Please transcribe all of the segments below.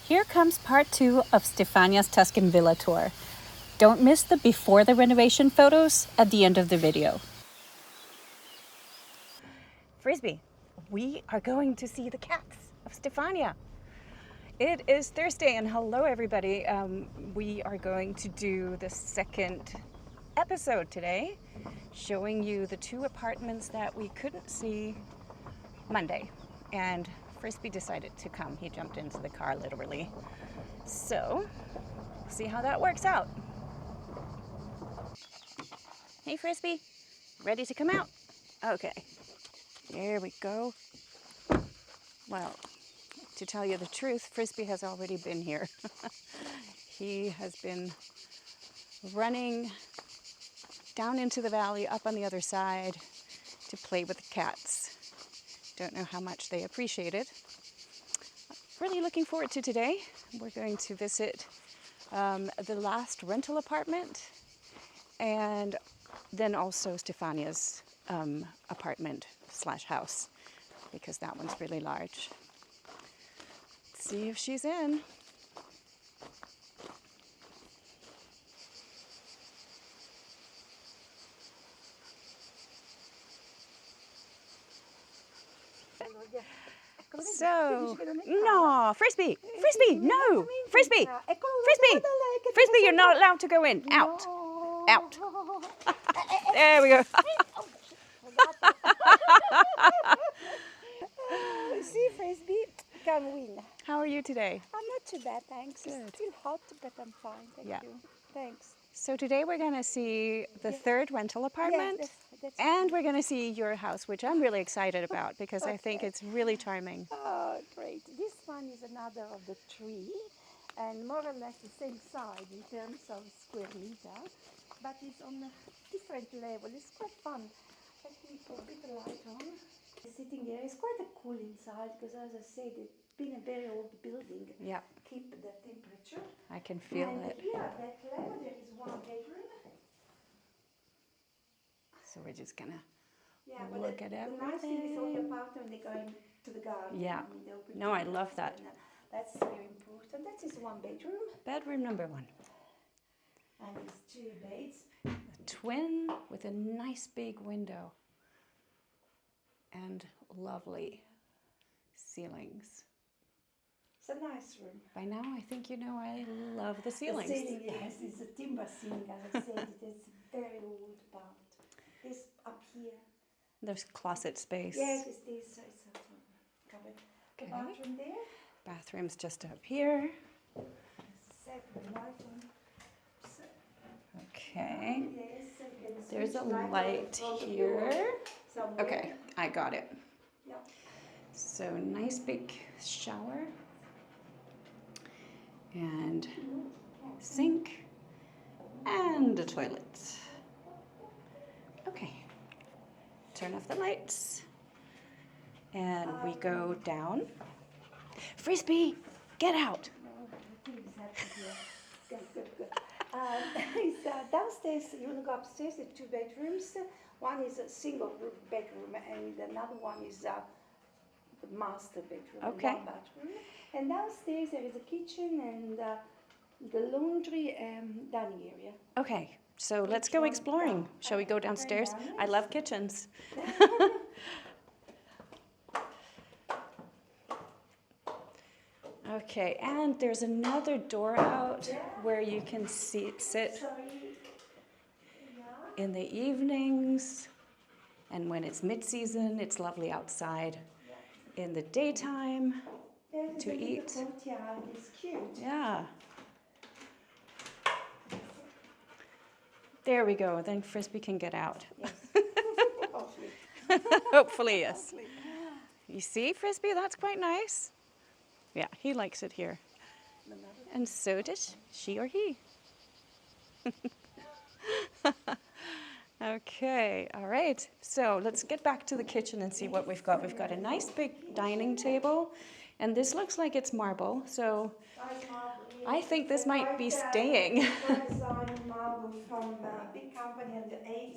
Here comes part 2 of Stefania's Tuscan Villa tour. Don't miss the before the renovation photos at the end of the video. Frisbee, we are going to see the cats of Stefania. It is Thursday and hello everybody. We are going to do the second episode today, showing you the 2 apartments that we couldn't see Monday. And Frisbee decided to come. He jumped into the car literally. So, we'll see how that works out. Hey Frisbee, ready to come out? Okay, there we go. Well, to tell you the truth, Frisbee has already been here. He has been running down into the valley, up on the other side, to play with the cats. Don't know how much they appreciate it. Really looking forward to today. We're going to visit the last rental apartment and then also Stefania's apartment / house, because that one's really large. Let's see if she's in. So, no, Frisbee, no, Frisbee, you're not allowed to go in. Out. There we go. See, Frisbee, can win. How are you today? I'm not too bad, thanks. Good. It's still hot, but I'm fine, thank you. Thanks. So today we're going to see the third rental apartment, that's and we're going to see your house, which I'm really excited about because I think it's really charming. Oh, great. This one is another of the 3, and more or less the same size in terms of square meter, but it's on a different level. It's quite fun. Let me put a bit of light on. Sitting there, it's quite a cool inside because, as I said, it's been a very old building. Yeah. Keep the temperature. I can feel it. Here, that level, there is 1 bedroom. So we're just going to Look at everything. The nice thing is all the apartment, they go into the garden. Yeah. No, I love that. That's very important. That is 1 bedroom. Bedroom number 1. And it's 2 beds. A twin with a nice big window and lovely ceilings. It's a nice room. By now, I think you know I love the ceilings. The ceiling, yes, it's a timber ceiling, as I said. It is very old part. This up here. There's closet space. Yes, it's this. It's a cupboard. The bathroom there. Bathroom's just up here. Okay. There's a light here. Okay, I got it. So nice big shower and sink and a toilet. Okay, turn off the lights and we go down. Frisbee, get out. It's downstairs. You want to go upstairs. There are 2 bedrooms. One is a single bedroom, and another one is the master bedroom. Okay. And 1 bathroom. And downstairs there is a kitchen and the laundry and dining area. Okay, so let's go exploring. Shall we go downstairs? I love kitchens. Okay, and there's another door out where you can sit in the evenings, and when it's mid-season, it's lovely outside in the daytime to eat. The courtyard is cute. Yeah. There we go, then Frisbee can get out. Yes. Hopefully. Hopefully, yes. You see, Frisbee, that's quite nice. Yeah, he likes it here. And so did she or he. Okay, all right. So let's get back to the kitchen and see what we've got. We've got a nice big dining table, and this looks like it's marble, so I think this might be staying. Marble from a big company in the late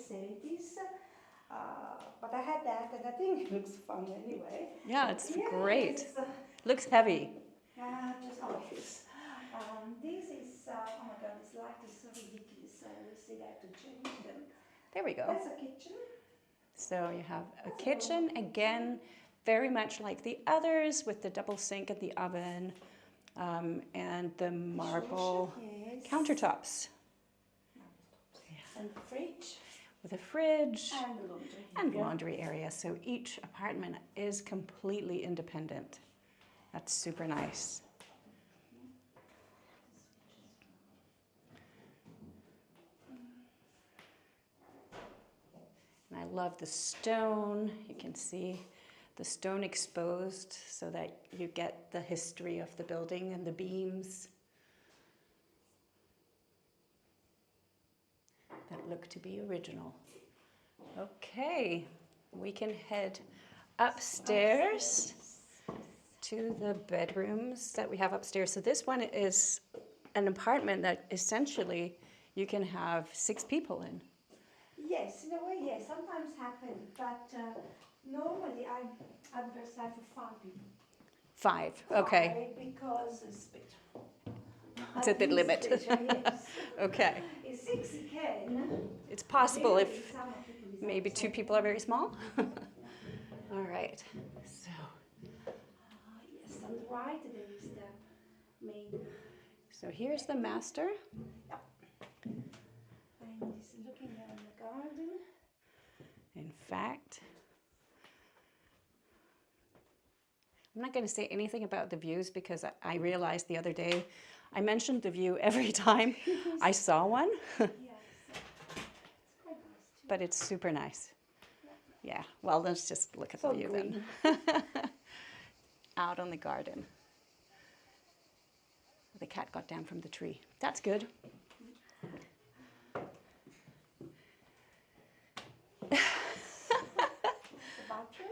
70s. But I had that, and I think it looks fun anyway. Yeah, it's great. Looks heavy. This is, oh my God, these lights are so ridiculous. So you see, they have to change them. There we go. That's a kitchen. So you have a kitchen, again, very much like the others, with the double sink and the oven, and the marble Yes. countertops. And fridge. With a fridge And laundry. and laundry area. So each apartment is completely independent. That's super nice. And I love the stone. You can see the stone exposed so that you get the history of the building and the beams that look to be original. Okay, we can head upstairs to the bedrooms that we have upstairs. So this one is an apartment that essentially you can have 6 people in. Yes, in a way, yes. Sometimes happen, but normally I advertise for 5 people. 5, okay. 5 because it's a bit. It's a bit limit. Yes. Okay. In 6 you can. It's possible Really, if some of people is maybe 2 people are very small. All right. So yes, on the right there is the main. so here's the master. And he's looking at the garden. In fact, I'm not going to say anything about the views because I realized the other day I mentioned the view every time I saw one. Yes, it's quite nice too. But it's super nice. Yeah, well, let's just look at the So view green. then. Out on the garden. The cat got down from the tree. That's good. The bathroom.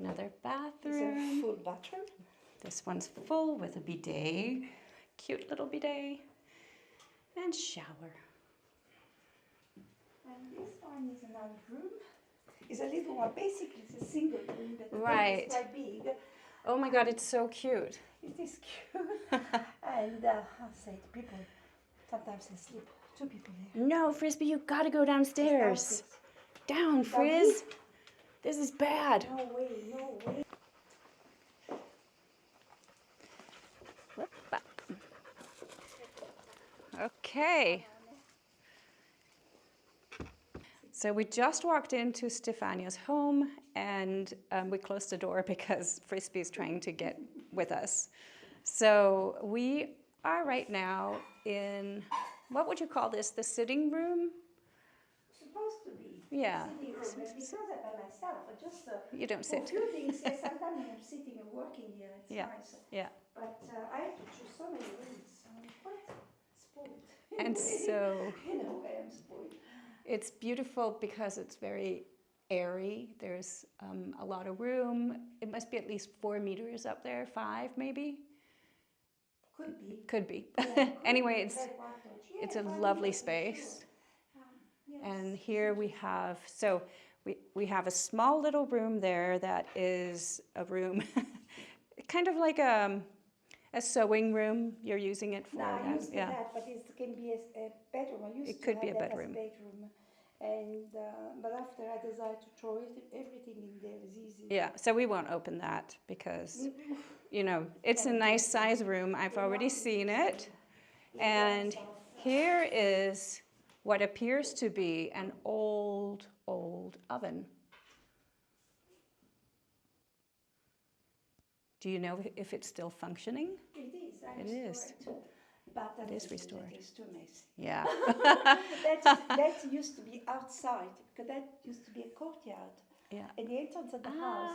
Another It's a bathroom. full bathroom. This one's full with a bidet. Cute little bidet. And shower. And this one is another room. It's a little one. Basically, it's a single room, but the bed Right. is quite big. Oh my God, it's so cute. It is cute. And I say to people, sometimes they sleep. 2 people there. No, Frisbee, you gotta go downstairs. Down, Doggy? Frizz. This is bad. No way, no way. Whoop-a. Okay. So we just walked into Stefania's home and we closed the door because Frisbee is trying to get with us. So we are right now in, what would you call this, the sitting room? Supposed to be. Yeah. Sitting room. And because I'm by myself, I just You don't for a sit. few things. Yes, sometimes when I'm sitting and working here, it's Yeah. nice. Yeah. But I have to choose so many rooms. I'm quite spoiled. And so In a way, I'm spoiled. it's beautiful because it's very airy. There's a lot of room. It must be at least 4 meters up there, 5 maybe. Could be. Could be. Yeah, could Anyway, be. it's Yeah, it's a 5 lovely meters for sure. space. Yes. And here we have, so we have a small little room there that is a room, kind of like a sewing room. You're using it for No, I that. used to Yeah. that, but it can be a bedroom. I used It to could have be a that bedroom. as a bedroom. And but after I decided to throw everything in there is easy. Yeah, so we won't open that because, you know, it's a nice size room. I've already seen it. And here is what appears to be an old oven. Do you know if it's still functioning? It is. I It restored is. it. But It is restored. It's too messy. Yeah. That used to be outside because that used to be a courtyard. Yeah. And the entrance of the house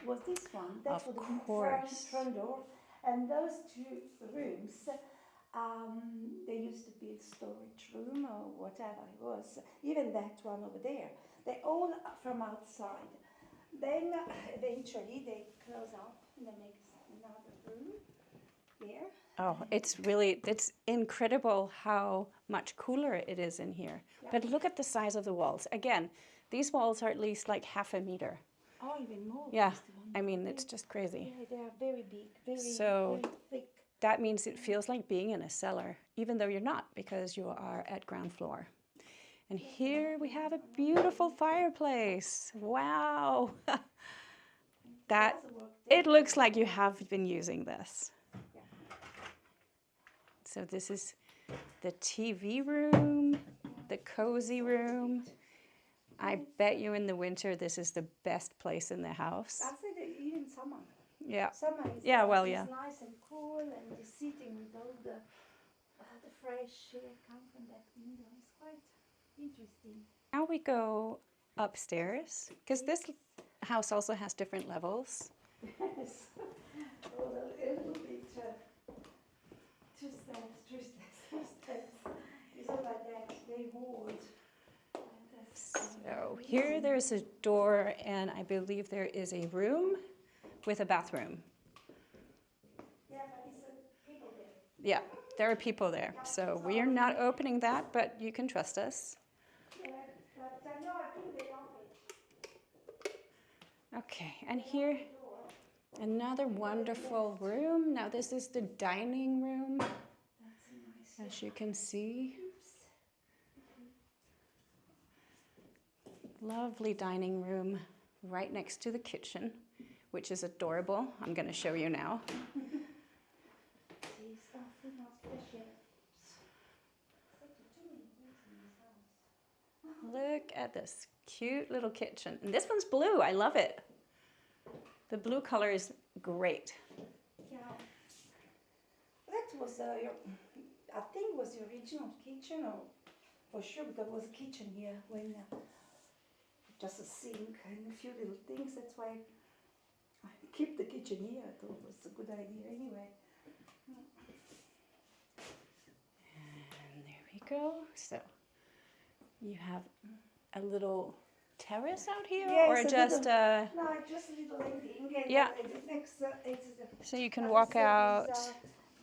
was this one. That's Of for the course. front door. And those 2 rooms, they used to be a storage room or whatever it was. Even that one over there. They all are from outside. Then eventually they close up and they make another room there. Oh, it's incredible how much cooler it is in here. Yeah. But look at the size of the walls. Again, these walls are at least like half a meter. Oh, even more. Yeah, This one. I mean, it's just crazy. Yeah, they are very big, very So- thick. that means it feels like being in a cellar, even though you're not, because you are at ground floor. And here we have a beautiful fireplace. Wow. It looks like you have been using this. So this is the TV room, the cozy room. I bet you in the winter this is the best place in the house. I'd say that even summer. Yeah. Summer is, Yeah, well, is yeah. nice and cool, and the seating with all the fresh air come from that window. It's quite interesting. Now we go upstairs, because this house also has different levels. Yes. Well, a little bit two steps. It's all like that. They wood. So here there's a door, and I believe there is a room with a bathroom. Yeah, but it's people there. Yeah, there are people there. So we are not opening that, but you can trust us. Yeah, but no, I think they open. Okay, and here another wonderful room. Now this is the dining room, That's a nice. as you can see. Lovely dining room right next to the kitchen, which is adorable. I'm going to show you now. Look at this cute little kitchen. And this one's blue. I love it. The blue color is great. Yeah. That was I think was the original kitchen, or for sure, because there was a kitchen here when just a sink and a few little things. That's why I keep the kitchen here. I thought it was a good idea anyway. And there we go. So you have a little terrace out here, Yeah, or it's just no, just a little landing. And Yeah. Next, it's the, so you can as I walk said, out. is,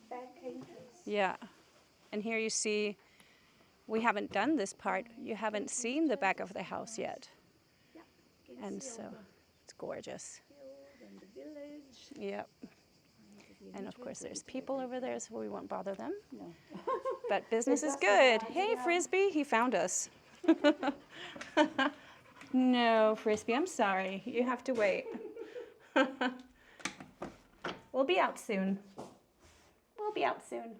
back entrance. Yeah. And here you see, we haven't done this part. You haven't seen the back of the house yet. Yeah, you can And see so all it's gorgeous. the field and the village. Yep. And of course there's people over there, so we won't bother them. No. But business is That's good. nice, Hey, yeah. Frisbee, he found us. No, Frisbee, I'm sorry. You have to wait. We'll be out soon. We'll be out soon.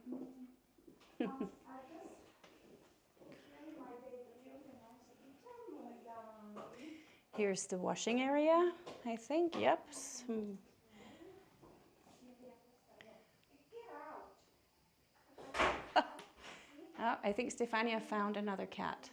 Here's the washing area, I think. Yep. Oh, I think Stefania found another cat.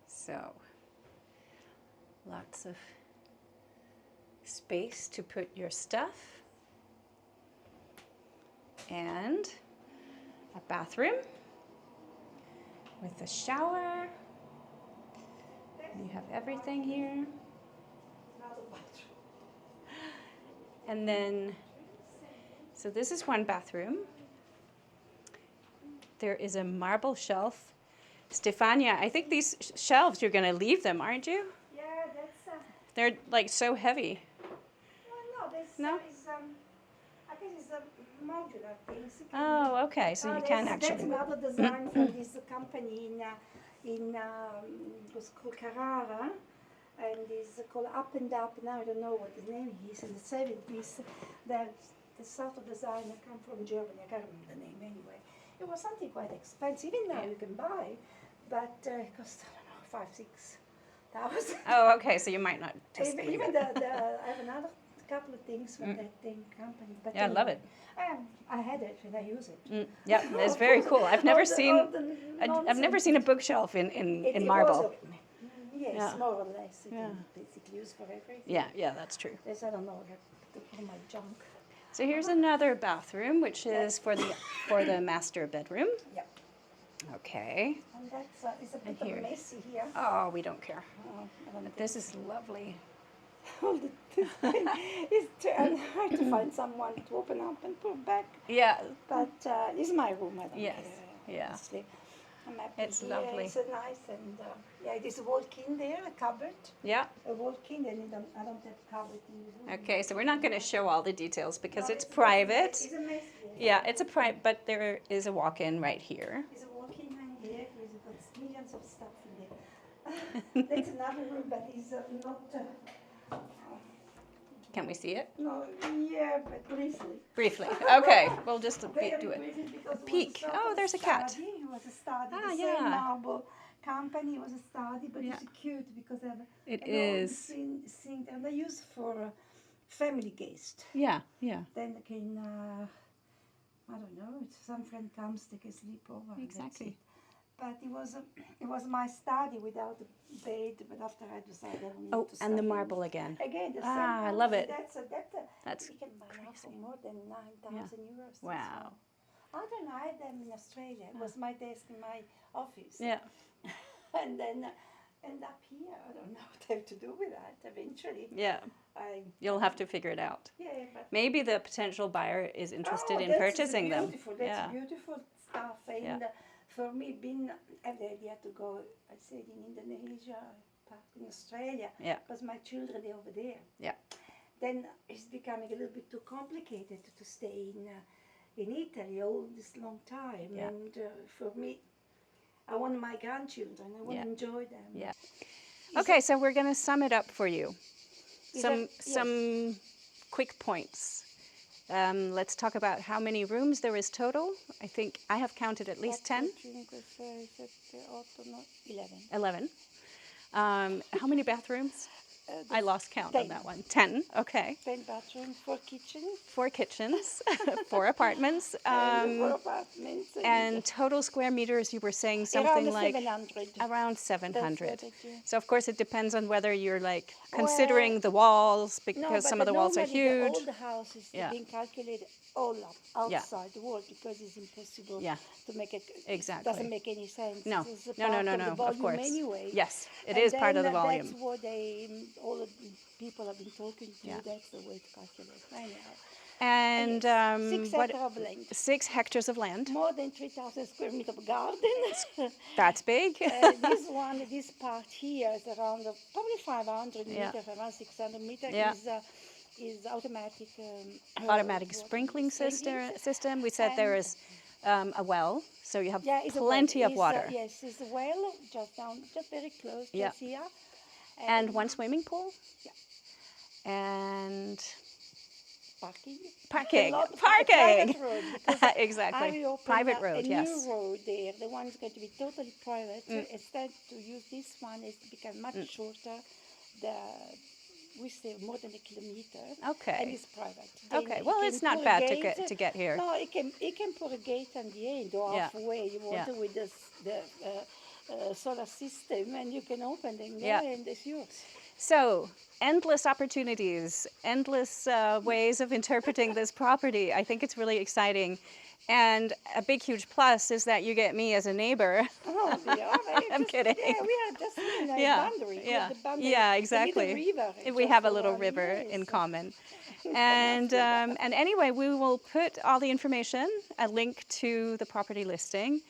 So, lots of space to put your stuff. And a bathroom with a shower. You have everything here. And then, so this is one bathroom. There is a marble shelf. Stefania, I think these shelves, you're going to leave them, aren't you? Yeah, that's. They're like so heavy. Well, no, this No? is. I think it's a modular thing. So you can- Oh, okay. So you can that's actually. another design from this company in it was called Carrara, and it's called Up and Up. Now I don't know what the name is. In the 70s, the sort of designer come from Germany. I can't remember the name anyway. It was something quite expensive. Even now you can buy, but it cost I don't know 5,000-6,000. Oh, okay. So you might not just leave Even it. I have another couple of things from that thing company. But Yeah, I love anyway, it. I had it and I use it. Yeah, it's very cool. I've never seen. I've never nonsense. seen a bookshelf in It marble. was yes, Yeah. more or less. You Yeah. can basically use for everything. Yeah, that's true. There's, I don't know, I have to put all my junk. So here's another bathroom, which is for the master bedroom. Yeah. Okay. And that's it's a bit here. of messy here. Oh, we don't care. I don't But this is lovely. all the it's hard to find someone to open up and put back. Yeah. But it's my room. I don't Yes. care. Yeah. Honestly. I'm happy It's here. lovely. It's nice and yeah, it is a walk-in there, a cupboard. Yeah. A walk-in, and I don't have cupboard in the room. Okay, so we're not going to show all the details because No, it's private. It's a mess here. Yeah, it's a private, but there is a walk-in right here. There's a walk-in in here. There's got millions of stuff in there. That's another room, but it's not. Can we see it? No, yeah, but briefly. Briefly. Okay, we'll just do Very it. briefly because it was Peek. sort Oh, of there's a cat. study. It was a study. Ah, The yeah. same marble company was a study, but Yeah. it's cute because I have It an old is. thing and I use for family guest. Yeah, yeah. Then they can, I don't know, if some friend comes, they can sleep over. and that's Exactly. it. But it was my study without the bed, but after I decided I don't need Oh, to and the study. marble again. Again, the Ah, same I love company. it. That's you can buy now for crazy. more than 9,000 euros. this Wow. one. I don't know, I had them in Australia. It was my desk in my office. Yeah. And then end up here. I don't know what I have to do with that eventually. Yeah. You'll have to figure it out. Yeah, but Maybe the potential buyer is interested in that's purchasing them. beautiful. That's Yeah. beautiful stuff. And Yeah. for me, I had the idea to go, I said, in Indonesia, parked in Australia, Yeah. because my children are over there. Yeah. Then it's becoming a little bit too complicated to stay in Italy all this long time. Yeah. And for me, I want my grandchildren. I want Yeah. to enjoy them. Yeah. Okay, so we're going to sum it up for you. Is Some quick points. Let's talk about how many rooms there is total. I think I have counted at least 10. 11. 11. How many bathrooms? I lost count on 10. that one. 10, okay. 10 bathrooms, 4 kitchens, 4 kitchens, 4 apartments. and 4 apartments. And total square meters, you were saying something around like 700. around 700. That's what I do. So of course it depends on whether you're like considering the walls, because some of the walls are huge. All the houses Yeah. being calculated all up Yeah. outside the wall because it's impossible Yeah. to make it. Exactly. Doesn't make any sense. No, It's a no, part no, of no, the of volume course. Anyway. Yes, it And is part of the then, volume. That's what all the people have been talking to. Yeah. That's the way to calculate. Anyhow. And 6 what? hectares of land. 6 hectares of land. More than 3,000 square meters of garden. That's big. This part here is around probably 500 Yeah. meters, around 600 meters. Yeah. Is automatic. Automatic sprinkling system. We said there is a well, so you have Yeah, it's plenty of water. Yes, it's a well just very close to Yeah. here. And 1 swimming pool. Yeah. And Parking. parking. A lot of Parking. private road, because Exactly. I opened Private road, a yes. new road there. The one is going to be totally private. Instead to use this one, it's become much shorter. We say more than a kilometer. Okay. And it's private. Okay. Then Well, you it's can not put a bad gate. to get here. No, it can put a gate on the end or Yeah. halfway. You want Yeah. it with the solar system, and you can open them Yeah. there, and it's yours. So, endless opportunities, endless ways of interpreting this property. I think it's really exciting. And a big, huge plus is that you get me as a neighbor. Oh, yeah, I'm kidding. Yeah, we are just in a Yeah, boundary. We yeah, have the boundary, yeah, the exactly. little river We just have a over little our river ears. in common. And anyway, we will put all the information, a link to the property listing,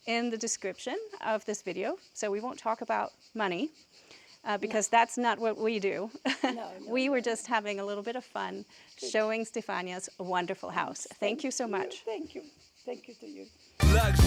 in the description of this video. So we won't talk about money, because that's not what we do. We were just having a little bit of fun showing Stefania's wonderful house. Thank you so much. Thank you. Thank you to you. Luxury.